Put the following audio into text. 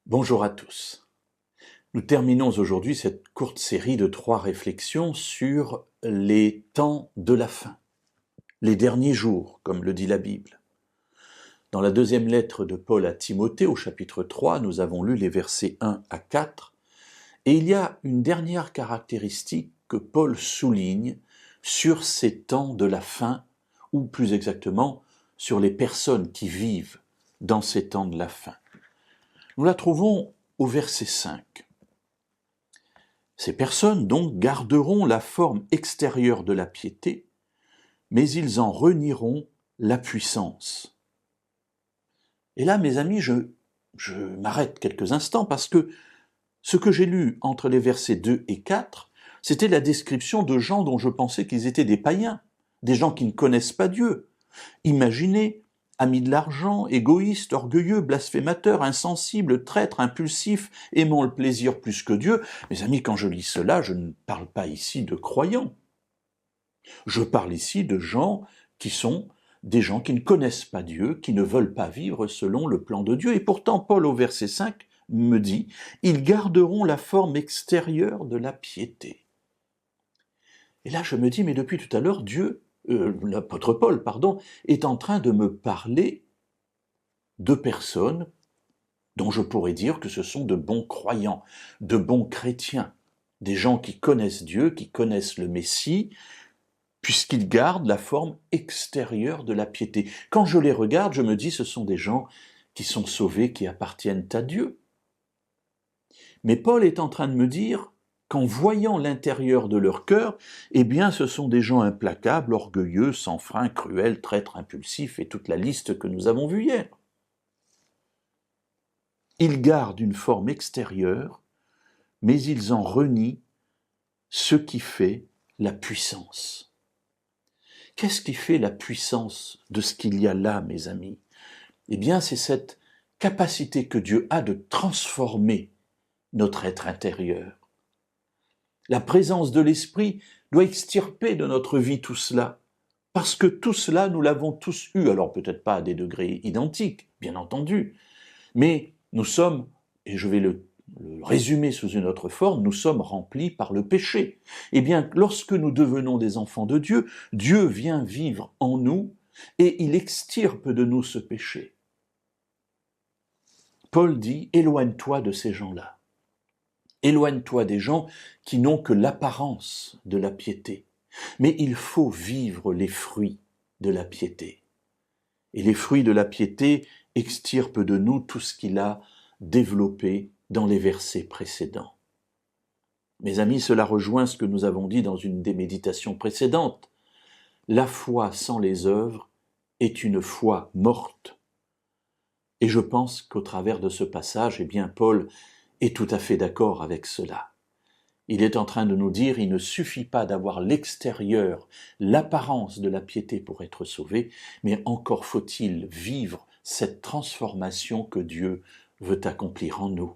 Bonjour à tous. Nous terminons aujourd'hui cette courte série de 3 réflexions sur les temps de la fin, les derniers jours, comme le dit la Bible. Dans la deuxième lettre de Paul à Timothée, au chapitre 3, nous avons lu les versets 1 à 4, et il y a une dernière caractéristique que Paul souligne sur ces temps de la fin, ou plus exactement, sur les personnes qui vivent dans ces temps de la fin. Nous la trouvons au verset 5. Ces personnes donc garderont la forme extérieure de la piété, mais ils en renieront la puissance. Et là, mes amis, je m'arrête quelques instants parce que ce que j'ai lu entre les versets 2 et 4, c'était la description de gens dont je pensais qu'ils étaient des païens, des gens qui ne connaissent pas Dieu. Imaginez, amis de l'argent, égoïstes, orgueilleux, blasphémateurs, insensibles, traîtres, impulsifs, aimant le plaisir plus que Dieu. Mes amis, quand je lis cela, je ne parle pas ici de croyants. Je parle ici de gens qui sont des gens qui ne connaissent pas Dieu, qui ne veulent pas vivre selon le plan de Dieu. Et pourtant, Paul, au verset 5, me dit « Ils garderont la forme extérieure de la piété ». Et là, je me dis, mais depuis tout à l'heure, l'apôtre Paul, est en train de me parler de personnes dont je pourrais dire que ce sont de bons croyants, de bons chrétiens, des gens qui connaissent Dieu, qui connaissent le Messie, puisqu'ils gardent la forme extérieure de la piété. Quand je les regarde, je me dis, ce sont des gens qui sont sauvés, qui appartiennent à Dieu. Mais Paul est en train de me dire qu'en voyant l'intérieur de leur cœur, eh bien, ce sont des gens implacables, orgueilleux, sans frein, cruels, traîtres, impulsifs, et toute la liste que nous avons vue hier. Ils gardent une forme extérieure, mais ils en renient ce qui fait la puissance. Qu'est-ce qui fait la puissance de ce qu'il y a là, mes amis? Eh bien, c'est cette capacité que Dieu a de transformer notre être intérieur. La présence de l'Esprit doit extirper de notre vie tout cela, parce que tout cela, nous l'avons tous eu, alors peut-être pas à des degrés identiques, bien entendu, mais nous sommes, et je vais le résumer sous une autre forme, nous sommes remplis par le péché. Eh bien, lorsque nous devenons des enfants de Dieu, Dieu vient vivre en nous et il extirpe de nous ce péché. Paul dit, éloigne-toi de ces gens-là. Éloigne-toi des gens qui n'ont que l'apparence de la piété. Mais il faut vivre les fruits de la piété. Et les fruits de la piété extirpent de nous tout ce qu'il a développé dans les versets précédents. Mes amis, cela rejoint ce que nous avons dit dans une des méditations précédentes. La foi sans les œuvres est une foi morte. Et je pense qu'au travers de ce passage, eh bien, Paul est tout à fait d'accord avec cela. Il est en train de nous dire, il ne suffit pas d'avoir l'extérieur, l'apparence de la piété pour être sauvé, mais encore faut-il vivre cette transformation que Dieu veut accomplir en nous.